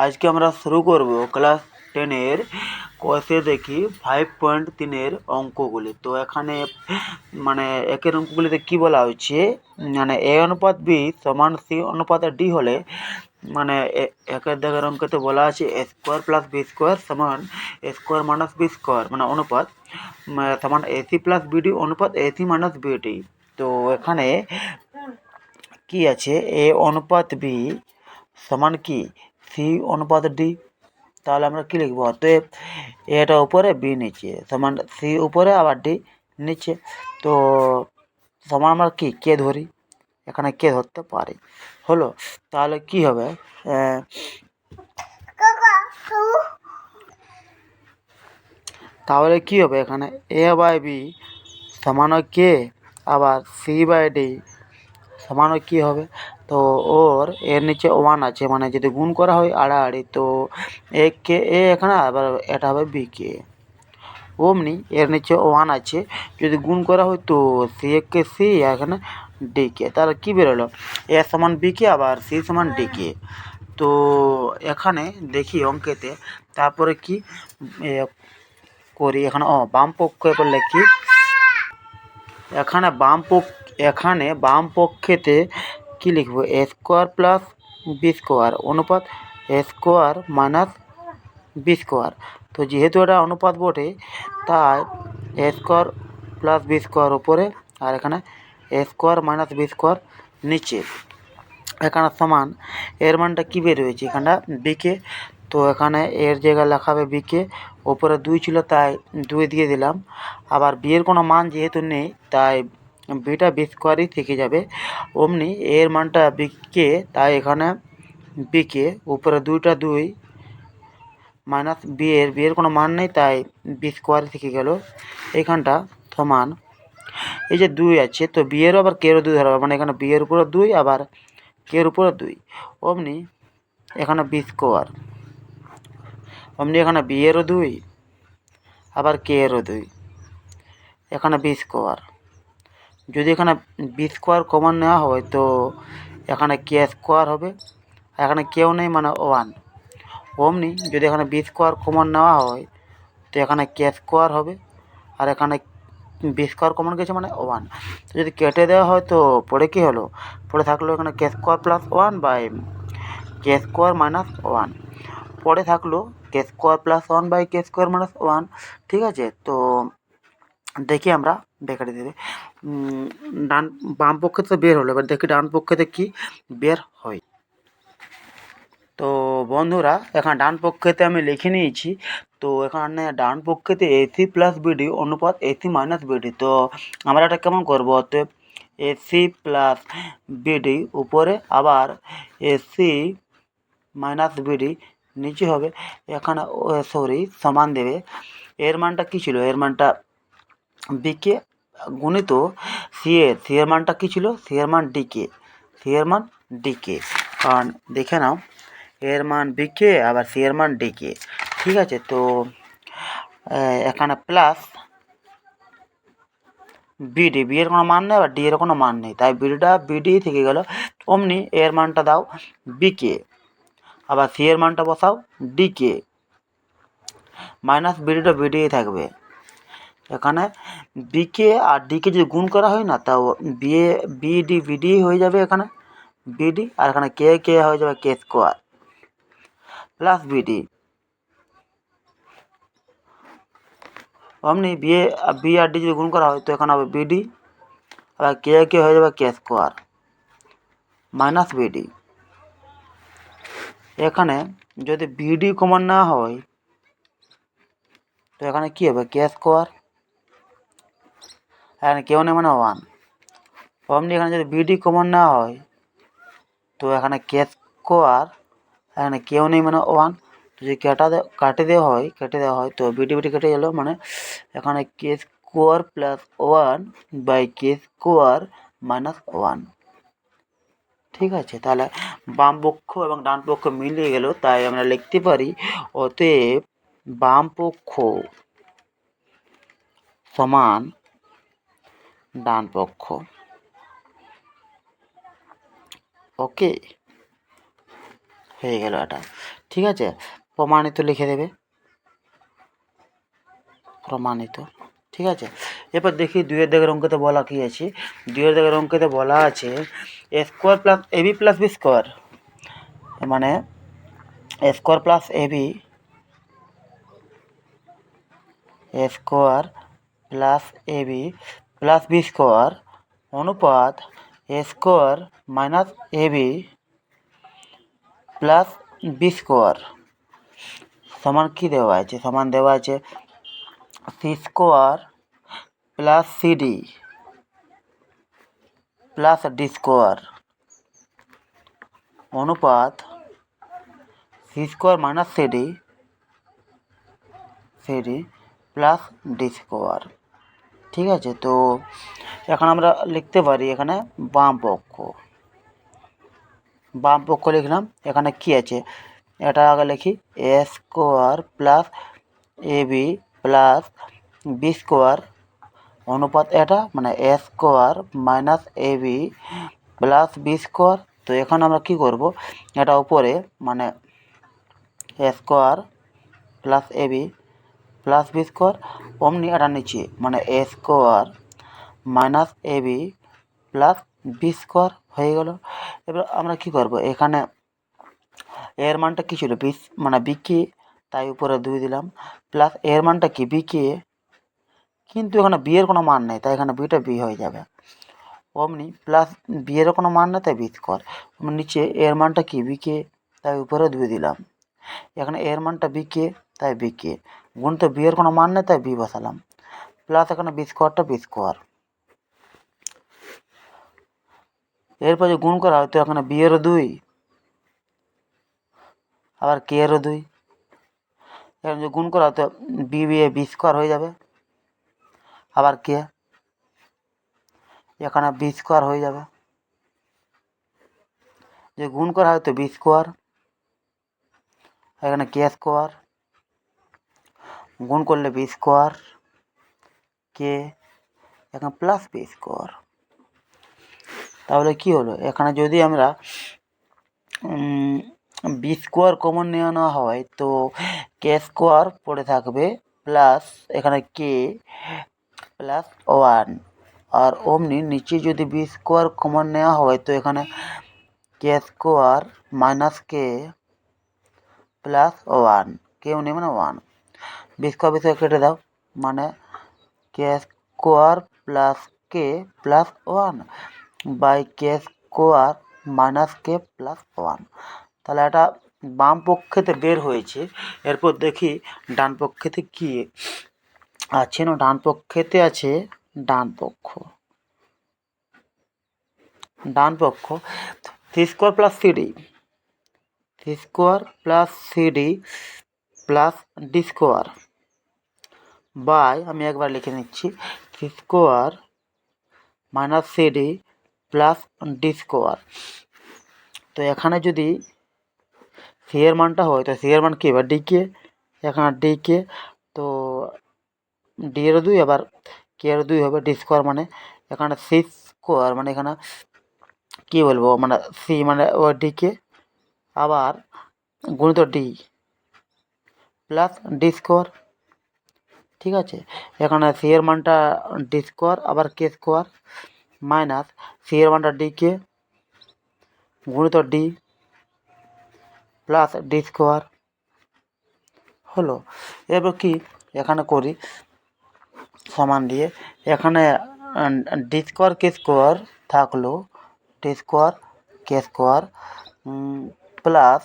আজকে আমরা শুরু করব ক্লাস 10-এর কষে দেখি 5.3-এর অঙ্কগুলি। তো এখানে মানে একের অঙ্কগুলিতে কি বলা হয়েছে, মানে a অনুপাত b সমান c অনুপাত d হলে মানে একের দাগের অঙ্কতে বলা আছে a square plus b square সমান a square minus b square মানে অনুপাত সমান ac প্লাস bd অনুপাত ac মাইনাস bd। তো এখানে কি আছে, a অনুপাত b সমান কি c অনুপাত d। তাহলে আমরা কি লিখবো, অতএব এটা উপরে বি নিচে সমান সি উপরে আবার ডি নিচে। তো সমান আমরা কি কে ধরি, এখানে কে ধরতে পারি হলো। তাহলে কি হবে, তাহলে কি হবে এখানে এ বাই বি সমান কে, আবার সি বাই ডি সমান কি হবে। তো ওর এর নিচে 1 আছে, মানে যদি গুণ করা হয় আড়াআড়ি, তো এ কে এ এখানে আবার এটা হবে বি কে। অমনি এর নিচে 1 আছে, যদি গুণ করা হয় তো সি কে সি এখানে ডি কে। তাহলে কি বেরোলো, এ সমান বি কে আবার সি সমান ডি কে। তো এখানে দেখি অঙ্কেতে তারপরে কি করি, এখানে বাম পক্ষ এবার লিখি। এখানে বাম পক্ষেতে কি লিখবো, এ স্কোয়ার প্লাস বি স্কোয়ার অনুপাত A square minus B square. তো যেহেতু এটা অনুপাত বটে, তাই A square plus B square উপরে আর এখানে A square minus B square নিচে। এখানে সমান এর মানটা কী বের হয়েছে, এখানটা বিকে। তো এখানে এর জায়গায় লেখা হবে বিকে, ওপরে 2 ছিল তাই 2 দিয়ে দিলাম। আবার বি এর কোনো মান যেহেতু নেই তাই বিটা বি স্কোয়ারই থেকে যাবে। অমনি এর মানটা বিকে, তাই এখানে বিকে উপরে 2টা 2 মাইনাস বি এর কোনো মান নেই তাই বি স্কোয়ার থেকে গেল। এখানটা সমান এই যে 2 আছে, তো বি এরও আবার কে এরও 2 ধরা হবে, মানে এখানে বি এর উপরে 2 আবার কে এর উপরে 2। অমনি এখানে বি স্কোয়ার, অমনি এখানে বি এরও 2 আবার কে এরও 2, এখানে বি স্কোয়ার। যদি এখানে বি স্কোয়ার কমন নেওয়া হয় তো এখানে কে স্কোয়ার হবে, এখানে কেউ নেই মানে 1। অমনি যদি এখানে বি স্কোয়ার কমন নেওয়া হয় তো এখানে কে স্কোয়ার হবে, আর এখানে বি স্কোয়ার কমন গেছে মানে 1। তো যদি কেটে দেওয়া হয় তো পরে কী হলো, পরে থাকলো এখানে K square plus 1 by K square minus 1। পরে থাকলো K square plus 1 by K square minus 1। ঠিক আছে, তো দেখি আমরা বেকারে দেবে বাম পক্ষে তো বের হলো, এবার দেখি ডান পক্ষেতে কি বের হয়। তো বন্ধুরা এখানে ডান পক্ষেতে আমি লিখে নিয়েছি। তো এখানে ডান পক্ষেতে এসি প্লাস বিডি অনুপাত এসি মাইনাস বিডি। তো আমরা এটা কেমন করবো, অতএব এসি প্লাস বিডি উপরে আবার এসি মাইনাস বিডি নিচে হবে। এখানে সমান দেবে, এর মানটা কী ছিল, এর মানটা বিকে গুণিত সি এর মানটা কী ছিল, সি এর মান ডিকে, সি এর মান ডিকে। কারণ দেখে নাও এর মান বিকে আবার সি এর মান ডিকে। ঠিক আছে, তো এখানে প্লাস বিডি, বি এর কোনো মান নেই আবার ডি এর কোনো মান নেই, তাই বিডিটা বিডি থেকে গেল। অমনি এর মানটা দাও বিকে, আবার সি এর মানটা বসাও ডিকে, মাইনাস বিডিটা বিডি থাকবে। এখানে বিকে আর ডিকে যদি গুণ করা হয় না, তাও বিডি বিডি হয়ে যাবে, এখানে বিডি আর এখানে কে কে হয়ে যাবে কে স্কোয়ার প্লাস বিডি। অমনি বি আর ডি যদি গুণ করা হয় তো এখানে হবে বিডি আর কে কে হয়ে যাবে কে স্কোয়ার মাইনাস বিডি। এখানে যদি বিডি কমন না হয় তো এখানে কী হবে কে স্কোয়ার, এখানে কেউ নেই মানে 1। অমনি এখানে যদি বিডি কমন না হয় তো এখানে কে স্কোয়ার, এখানে কেউ নেই মানে 1। যদি কেটে দেওয়া হয় তো বিডি বিডি কেটে গেল, মানে এখানে K square plus 1 by K square minus 1। ঠিক আছে, তাহলে বাম পক্ষ এবং ডান পক্ষ মিলিয়ে গেল, তাই আমরা লিখতে পারি অতএব বাম পক্ষ সমান ডান পক্ষ। ওকে। হয়ে গেল এটা। ঠিক আছে, প্রমাণিত লিখে দেবে, প্রমাণিত। ঠিক আছে, এরপর দেখি 2 দাগের অঙ্কতে বলা কী আছে। 2 দাগের অঙ্কতে বলা আছে A square plus AB plus B square, মানে A square plus AB A square plus AB plus B square অনুপাত A square minus AB plus B square সমান কী দেওয়া আছে? সমান দেওয়া আছে C square plus CD plus D square অনুপাত C square minus CD plus D square. ঠিক আছে, তো এখন আমরা লিখতে পারি এখানে বাম পক্ষ লিখলাম। এখানে কি আছে এটা আগে লিখি, A square plus AB plus B square অনুপাত এটা মানে A square minus AB plus B square. তো এখন আমরা কি করব, এটা উপরে মানে A square plus AB plus B square, অমনি এটা নিচে মানে A square minus AB plus B square হয়ে গেল। এবার আমরা কি করব, এখানে এর মানটা কী ছিল মানে বিকে, তাই উপরে 2 দিলাম, প্লাস এর মানটা কি বিকে, কিন্তু এখানে বি এর কোনো মান নেই তাই এখানে বিটা বি হয়ে যাবে। অমনি প্লাস বি এর কোনো মান নেই তাই বি স্কোয়ার, নিচে এর মানটা কি বিকে, তাই উপরে 2 দিলাম। এখানে এর মানটা বিকে তাই বিকে, গুণ তো বি এর কোনো মান নেই তাই বি বসালাম, প্লাস এখানে বি স্কোয়ারটা বি স্কোয়ার। এরপর যে গুণ করা হয় তো এখানে বি এরও 2 আবার কে এরও 2, এখন যে গুণ করা হয় তো বি বি স্কোয়ার হয়ে যাবে, আবার কে এখানে বি স্কোয়ার হয়ে যাবে, যে গুণ করা হয় তো বি স্কোয়ার, এখানে কে স্কোয়ার, গুণ করলে বি স্কোয়ার কে এখানে প্লাস বি স্কোয়ার। তাহলে কি হলো, এখানে যদি আমরা বি স্কোয়ার কমন নেওয়া হয় তো কে স্কোয়ার পড়ে থাকবে প্লাস এখানে কে প্লাস 1, আর অমনি নিচে যদি বি স্কোয়ার কমন নেওয়া হয় তো এখানে K square minus K plus 1, কেউ নেই মানে 1, বি স্কোয়ার কেটে দাও মানে K square plus K plus 1 by K square minus K plus 1। তাহলে এটা বাম পক্ষেতে বের হয়েছে। এরপর দেখি ডান পক্ষেতে কি আছে না, ডান পক্ষেতে আছে ডান পক্ষ C square plus CD plus D square by, আমি একবার লিখে নিচ্ছি, C square minus CD plus D square. তো এখানে যদি সি এর মানটা হয় তো সি এর মান কী এবার ডিকে, এখানে ডিকে তো ডি এরও 2 আবার কে এরও 2 হবে, ডি স্কোয়ার মানে এখানে সি স্কোয়ার মানে এখানে কী বলবো মানে সি মানে ও ডিকে আবার গুণিত ডি প্লাস ডি স্কোয়ার। ঠিক আছে, এখানে সি এর মানটা ডি স্কোয়ার আবার কে স্কোয়ার মাইনাস সি এর মানটা ডিকে গুণিত ডি প্লাস ডি স্কোয়ার হলো। এবার কি এখানে করি সমান দিয়ে, এখানে ডি স্কোয়ার কে স্কোয়ার থাকলো, ডি স্কোয়ার কে স্কোয়ার প্লাস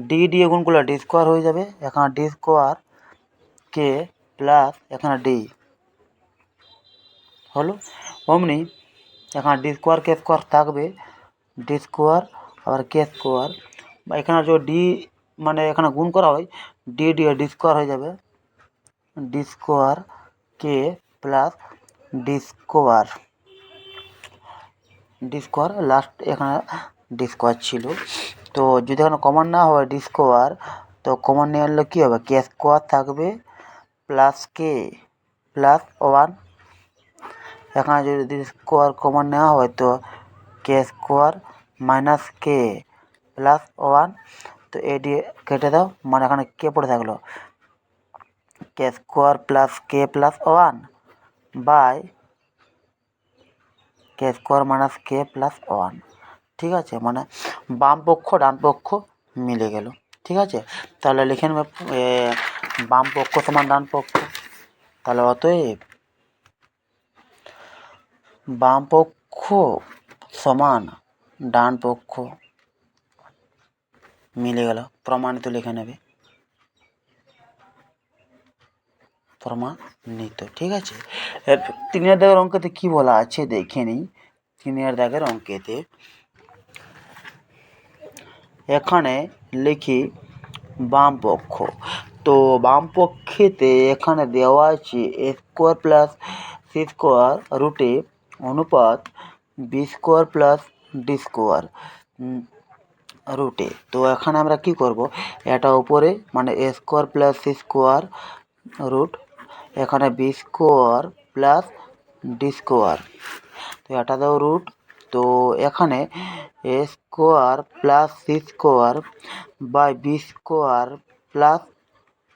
ডি দিয়ে গুণ করলে ডি স্কোয়ার হয়ে যাবে, এখানে ডি স্কোয়ার কে প্লাস এখানে ডি হলো। অমনি এখানে ডি স্কোয়ার কে স্কোয়ার থাকবে, ডি স্কোয়ার আবার কে স্কোয়ার, বা এখানে যদি ডি মানে এখানে গুণ করা হয় ডি ডি স্কোয়ার হয়ে যাবে, D square k plus D square last এখানে ডি স্কোয়ার ছিল। তো যদি এখানে কমন না হয় ডি স্কোয়ার তো কমন নিয়ে আনলে কী হবে, কে স্কোয়ার থাকবে প্লাস কে প্লাস 1, এখানে যদি ডি স্কোয়ার কমন নেওয়া হয় তো কে স্কোয়ার মাইনাস কে প্লাস 1 তো এ দিয়ে কেটে দাও, মানে এখানে কে পড়ে থাকলো K square plus K plus one by K square minus K plus one. ঠিক আছে, মানে বাম পক্ষ ডান পক্ষ মিলে গেল। ঠিক আছে, তাহলে লিখে নেবে বাম পক্ষ সমান ডান পক্ষ। তাহলে অতএব বাম পক্ষ সমান ডান পক্ষ মিলে গেল, প্রমাণিত লিখে নেবে, প্রমাণিত। ঠিক আছে, 3 দাগের অঙ্কেতে কি বলা আছে দেখে নিই। 3 দাগের অঙ্কেতে এখানে লিখি বাম পক্ষ। তো বাম পক্ষেতে এখানে দেওয়া আছে A square plus C square রুটে অনুপাত B square plus D square রুটে। তো এখানে আমরা কি করব, এটা উপরে মানে A square plus C square root এখানে B square plus D square, তো এটা দাও রুট। তো এখানে A square plus C square by B square plus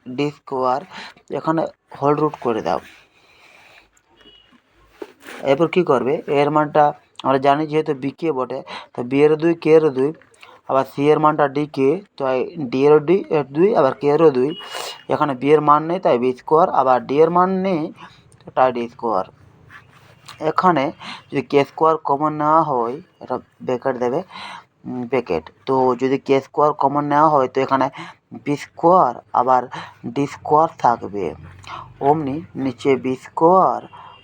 D square এখানে হোল রুট করে দাও। এরপর কী করবে, এর মানটা আমরা জানি যেহেতু বি কে বটে, তো বি এর 2 কে এর 2 আবার সি এর মানটা ডি কে, তো ডি এর 2 আবার কে এরও 2। এখানে বি এর মান নেই তাই বি স্কোয়ার, আবার ডি এর মান নেই তাই ডি স্কোয়ার। এখানে যদি কে স্কোয়ার কমন নেওয়া হয়, এটা ব্র্যাকেট দেবে ব্র্যাকেট, তো যদি কে স্কোয়ার কমন নেওয়া হয় তো এখানে বি স্কোয়ার আবার ডি স্কোয়ার থাকবে, অমনি নিচে বি স্কোয়ার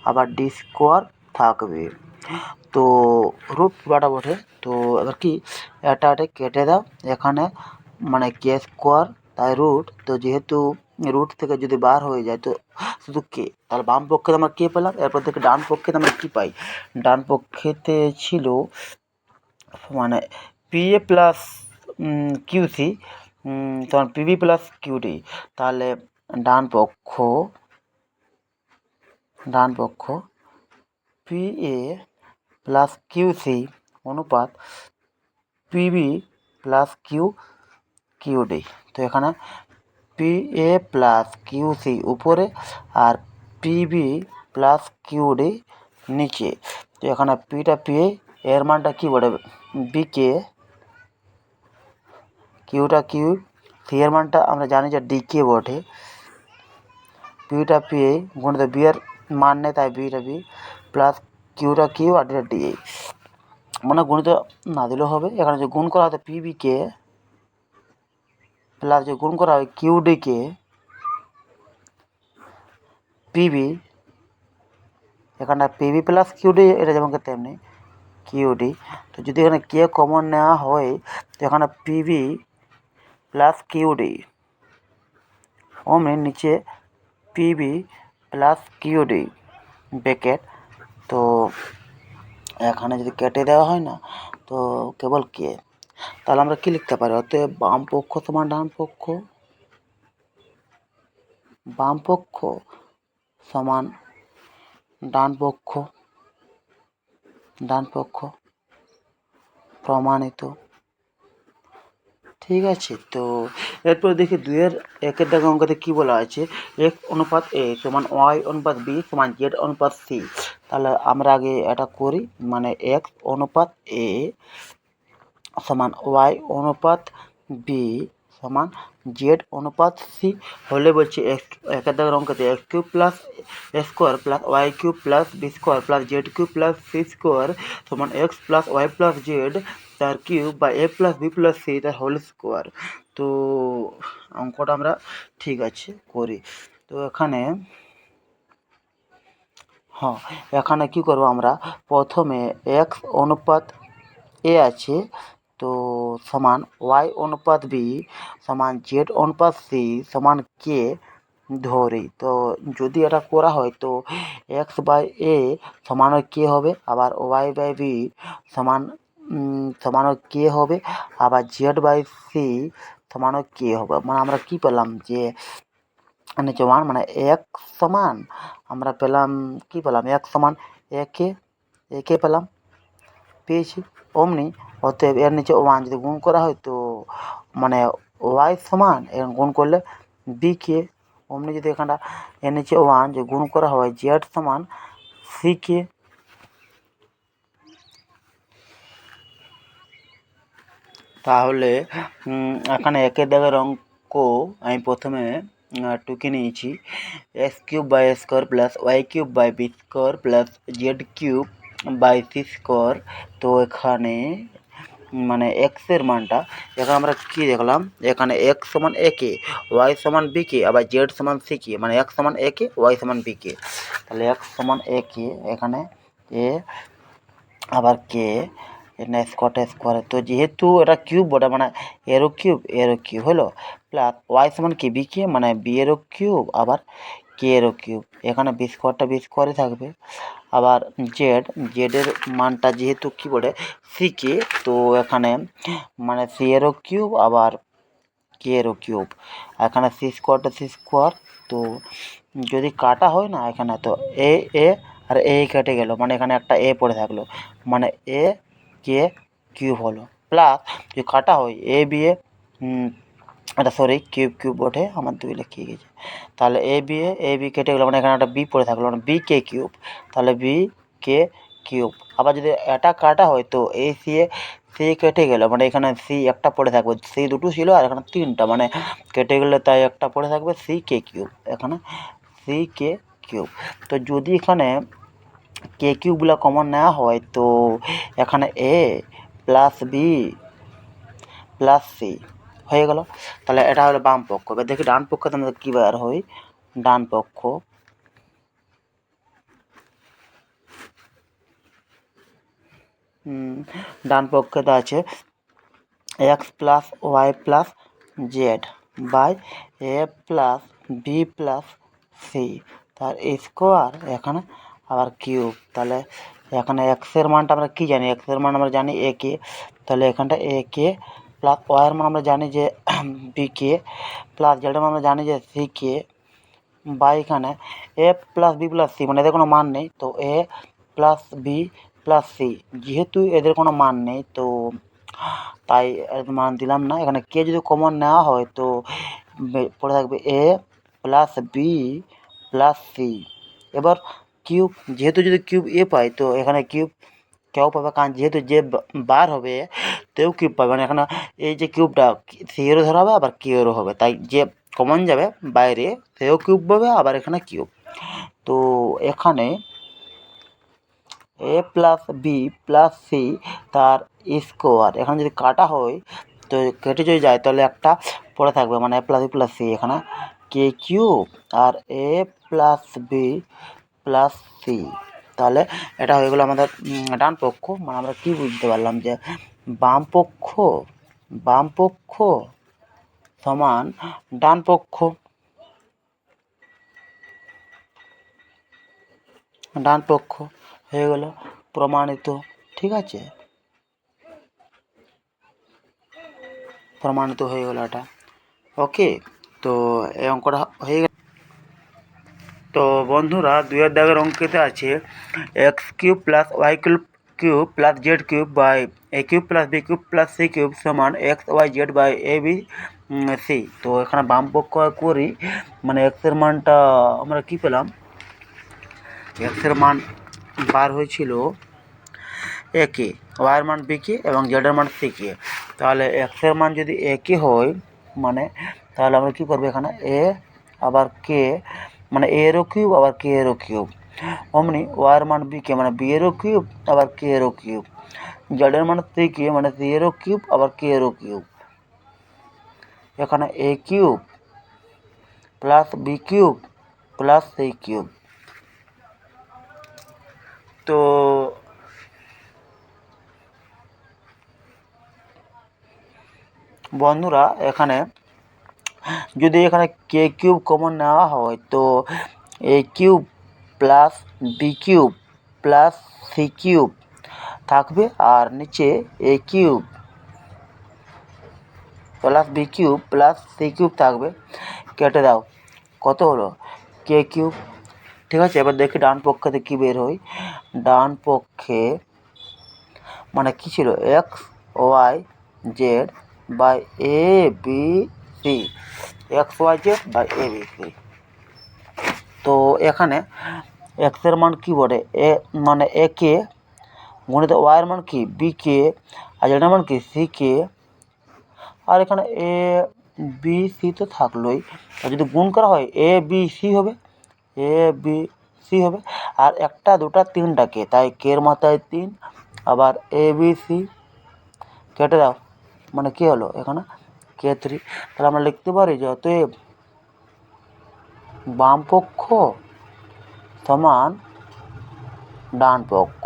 আবার ডি স্কোয়ার থাকবে। তো রুট পুরাটা বটে, তো এবার কি এটা কেটে দাও, এখানে মানে কে স্কোয়ার তাই রুট, তো যেহেতু রুট থেকে যদি বার হয়ে যায় তো শুধু কে, তাহলে বাম পক্ষে আমরা কে পেলাম। এরপর থেকে ডান পক্ষে আমরা কী পাই, ডান পক্ষেতে ছিল মানে পি এ প্লাস কিউসি তখন পিবি প্লাস কিউডি, তাহলে ডান পক্ষ পি এ প্লাস কিউসি অনুপাত পিবি প্লাস কিউডি। তো এখানে পি এ প্লাস কিউসি উপরে আর পিবি প্লাস কিউডি নিচে। তো এখানে পিটা পি এর মানটা কী বলে বিকে, কিউটা কিউ, সি এর মানটা আমরা জানি যে ডিকে বটে, পিটা পি গুণিত বি এর মান নেই তাই beta B plus কিউটা Q R ডিটা D, মানে গণিত না দিলেও হবে। এখানে যে গুণ করা হয় পিবিকে প্লাস যে গুণ করা হয় কিউডিকে পিবি, এখানে পিবি প্লাস কিউডি এটা যেমন তেমনি কিউডি। তো যদি এখানে কে কমন নেওয়া হয় তো এখানে পিবি প্লাস কিউডি, অমনি নিচে পিবি প্লাস কিউডি ব্র্যাকেট। তো এখানে যদি কেটে দেওয়া হয় না তো কেবল কে, তাহলে আমরা কী লিখতে পারি, অতএব বাম পক্ষ সমান বাম পক্ষ সমান ডান পক্ষ প্রমাণিত। ঠিক আছে, তো এরপর দেখি 2-1 দাগে অঙ্কতে কী বলা আছে, এক্স অনুপাত এ সমান ওয়াই অনুপাত বি সমান জেড অনুপাত সি। তাহলে আমরা আগে এটা করি, মানে এক্স অনুপাত এ সমান ওয়াই অনুপাত বি সমান জেড অনুপাত সি হলে বলছে একের দাগের অঙ্কতে X cube plus A square plus Y cube plus B square plus Z cube plus C square সমান X plus Y plus Z তার কিউব বা A plus B plus C তার হোল স্কোয়ার। তো অঙ্কটা আমরা ঠিক আছে করি। তো এখানে কী করবো, আমরা প্রথমে এক্স অনুপাত এ আছে তো সমান ওয়াই অনুপাত বি সমান জেড অনুপাত সি সমান কে ধরি। তো যদি এটা করা হয় তো এক্স বাই এ সমান কে হবে, আবার ওয়াই বাই বি সমান কে হবে, আবার জেড বাই সি সমান কে হবে। মানে আমরা কি পেলাম যে নিচে ওয়ান মানে এক সমান আমরা পেলাম কি পেলাম এক সমান একে পেয়েছি অমনি। অতএব এর নিচে ওয়ান যদি গুণ করা হয় তো মানে ওয়াই সমান এবং গুণ করলে বিকে, অমনি যদি এখানটা এনেছে 1 যে গুণ করা হয় জেড সমান সিকে। তাহলে এখানে একের দাগের অঙ্ক আমি প্রথমে টুকে নিয়েছি X cube by A square plus Y cube by B square plus Z cube by C square. তো এখানে মানে এক্সের মানটা এখানে আমরা কী দেখলাম, এখানে এক্স সমান এ কে, ওয়াই সমান বি কে, আবার জেড সমান সি কে, মানে এক্স সমান এ কে, ওয়াই সমান বি কে। তাহলে এক্স সমান এ কে, এখানে এ আবার কে না স্কোয়ারটা স্কোয়ারে, তো যেহেতু এটা কিউব বটে মানে এরও কিউব হলো, প্লাস ওয়াই সমান কি বি কে, মানে বি এরও কিউব আবার কে এরও কিউব, এখানে বি স্কোয়ারই থাকবে। আবার জেডের মানটা যেহেতু কী বলে সি কে, তো এখানে মানে সি এরও কিউব আবার কে এরও কিউব, এখানে সি স্কোয়ার। তো যদি কাটা হয় না এখানে, তো এ আর এ কেটে গেল, মানে এখানে একটা এ পড়ে থাকলো, মানে এ কে কিউব হলো। প্লাস যদি কাটা হয় এ বি এ, এটা সরি কিউব বটে, আমার 2 লিখে গেছে। তাহলে এ বি কেটে গেলো, মানে এখানে একটা বি পড়ে থাকলো, মানে বি কে কিউব, তাহলে বি কে কিউব। আবার যদি এটা কাটা হয় তো এই সি কেটে গেল, মানে এখানে সি একটা পড়ে থাকবে, সি দুটো ছিল আর এখানে 3টা, মানে কেটে গেলে তাই একটা পড়ে থাকবে সি কে কিউব, এখানে সি কে কিউব। তো যদি এখানে কে কিউবগুলো কমন নেওয়া হয় তো এখানে এ প্লাস বি প্লাস সি হয়ে গেল। তাহলে এটা হলো বাম পক্ষ। এবার দেখি ডান পক্ষে তোমাদের কী বার হয়। ডান পক্ষ ডান পক্ষে তো আছে X plus Y plus Z by A plus B plus C, তার স্কোয়ার এখানে আবার কিউব। তাহলে এখানে এক্সের মানটা আমরা কী জানি, এক্সের মান আমরা জানি এ কে, তাহলে এখানটা এ কে প্লাস ওয়াইয়ের মান আমরা জানি যে বি কে প্লাস জেডের মান আমরা জানি যে সি কে বাই এখানে এ প্লাস বি প্লাস সি, মানে এদের কোনো মান নেই, তো এ প্লাস বি প্লাস সি, যেহেতু এদের কোনো মান নেই তো তাই মান দিলাম না। এখানে কে যদি কমন নেওয়া হয় তো পড়ে থাকবে এ প্লাস বি প্লাস সি। এবার কিউব, যেহেতু যদি কিউব এ পাই তো এখানে কিউব কেউ পাবে, কারণ যেহেতু যে বার হবে তেও কিউব পাবে, মানে এখানে এই যে কিউবটা সি এরও ধরা হবে আবার কিউ এরও হবে, তাই যে কমন যাবে বাইরে সেও কিউব পাবে আবার এখানে কিউব। তো এখানে এ প্লাস বি প্লাস সি তার স্কোয়ার, এখানে যদি কাটা হয় তো কেটে যদি যায় তাহলে একটা পড়ে থাকবে, মানে এ প্লাস বি প্লাস সি, এখানে কে কিউব আর এ প্লাস বি প্লাস সি। তাহলে এটা হয়ে গেলো আমাদের ডান পক্ষ। মানে আমরা কী বুঝতে পারলাম যে বাম পক্ষ সমান ডান পক্ষ, হয়ে গেল প্রমাণিত। ঠিক আছে, প্রমাণিত হয়ে গেল এটা। ওকে, তো এই অঙ্কটা হয়ে গেল। তো বন্ধুরা 2 দাগের অঙ্কেতে আছে X cube plus Y cube plus Z cube by A cube plus B cube plus C cube সমান X Y Z by A B C. তো এখানে বাম পক্ষ করি, মানে এক্সের মানটা আমরা কী পেলাম, এক্সের মান বার হয়েছিল এ কে, ওয়াইয়ের মান বি কে এবং জেডের মান সি কে। তাহলে এক্সের মান যদি এ কে হয় মানে তাহলে আমরা কী করবো, এখানে এ আবার কে, মানে এ এরও কিউব আবার কে এরও কিউব, অমনি ওয়াইয়ের মান বি কে, মানে বি এরও কিউব আবার কে এরও কিউব, জেডের মান সি কে, মানে সি এরও কিউব আবার কে এরও কিউব। এখানে A cube plus B cube plus C cube. তো বন্ধুরা এখানে যদি এখানে কে কিউব কমন নেওয়া হয় তো A cube plus B cube plus C cube থাকবে, আর নিচে A cube plus B cube plus C cube থাকবে, কেটে দাও, কত হলো কে কিউব। ঠিক আছে, এবার দেখি ডান পক্ষে কী বের হয়। ডান পক্ষে মানে কী ছিল X Y Z by A B C, X Y Z by A B C. তো এখানে এক্সের মান কী বলে, এ মানে এ কে গুণিত ওয়াইয়ের মান কি বি কে, আর জেডের মান কি সি কে, আর এখানে এ বি সি তো থাকলোই। আর যদি গুণ করা হয় এ বি সি হবে, এ বি সি হবে, আর একটা দুটা তিনটা কে, তাই কের মাথায় 3, আবার এ বি সি কেটে দাও, মানে কী হলো এখানে কে 3। তাহলে আমরা লিখতে পারি যে অতএব বাম পক্ষ সমান ডান পক্ষ,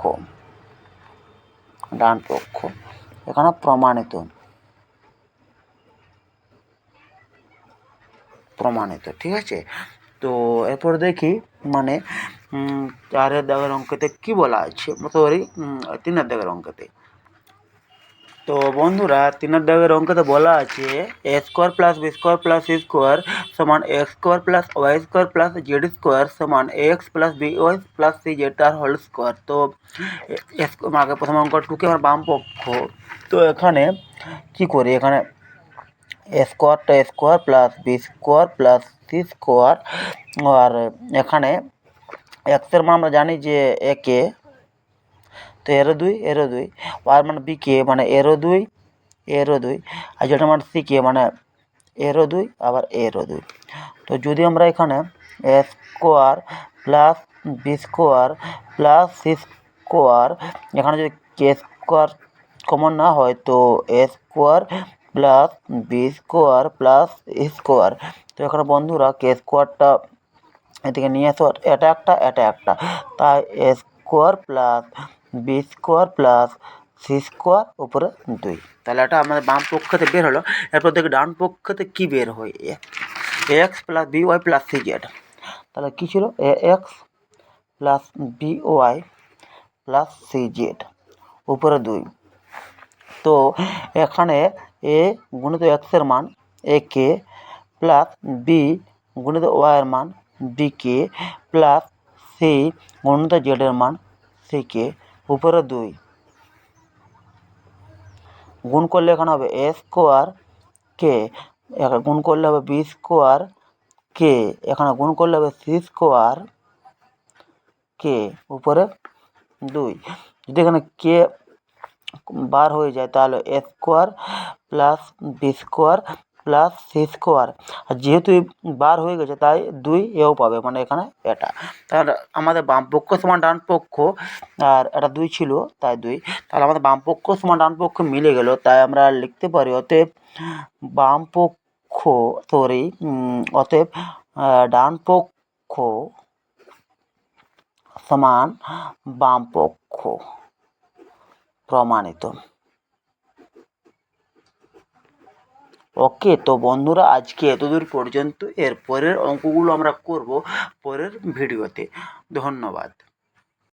ডান পক্ষ এখানে প্রমাণিত, প্রমাণিত, ঠিক আছে। তো এরপর দেখি মানে 4 দাগের অঙ্কেতে কী বলা আছে, সরি 3 দাগের অঙ্কেতে। তো বন্ধুরা 3 দাগের অঙ্কেতে বলা আছে A square plus B square plus C square সমান X square plus Y square plus Z square সমান X plus B Y plus C Z তার হোল স্কোয়ার। তো আগে প্রথম অঙ্ক 2 আমার বাম পক্ষ। তো এখানে কি করি, এখানে স্কোয়ারটা square plus B square plus C square, আর এখানে এক্সের মান আমরা জানি যে একে, তো এরো 2 ওয়ার মানে বি কে মানে এরো 2 আর যেটা মানে সি কে মানে এরো 2 আবার এরো 2। তো যদি আমরা এখানে A square plus B square plus C square, এখানে যদি কে স্কোয়ার কমন না হয় তো A square plus B square plus square. তো এখানে বন্ধুরা কে স্কোয়ারটা এদিকে নিয়ে আসো, এটা একটা, তাই A square plus B square plus C square উপরে 2। তাহলে এটা আমাদের বাম পক্ষতে বের হলো। এরপর দেখি ডান পক্ষতে কী বের হয়, X plus B Y plus C Z. তাহলে কী ছিল A X plus B Y plus C Z উপরে 2। তো এখানে এ গুণিত এক্সের মান এ কে প্লাস বি গুণিত ওয়াইয়ের মান বি কে প্লাস সি গুণিত জেডের মান সি কে উপরে 2। গুণ করলে এখানে হবে এ স্কোয়ার কে, গুণ করলে হবে বি স্কোয়ার কে, এখানে গুণ করলে হবে সি স্কোয়ার কে উপরে 2। যদি এখানে কে বার হয়ে যায় তাহলে A square plus B square plus C square, আর যেহেতু বার হয়ে গেছে তাই 2 এও পাবে, মানে এখানে এটা। তাহলে আমাদের বাম পক্ষ সমান ডান পক্ষ, আর এটা 2 ছিল তাই 2, তাহলে আমাদের বাম পক্ষ সমান ডান পক্ষ মিলে গেল, তাই আমরা লিখতে পারি অতএব বাম পক্ষ অতএব ডান পক্ষ সমান বাম পক্ষ, প্রমাণিত। ওকে, তো বন্ধুরা আজকে এতদূর পর্যন্ত, এর পরের অঙ্কগুলো আমরা করব পরের ভিডিওতে। ধন্যবাদ।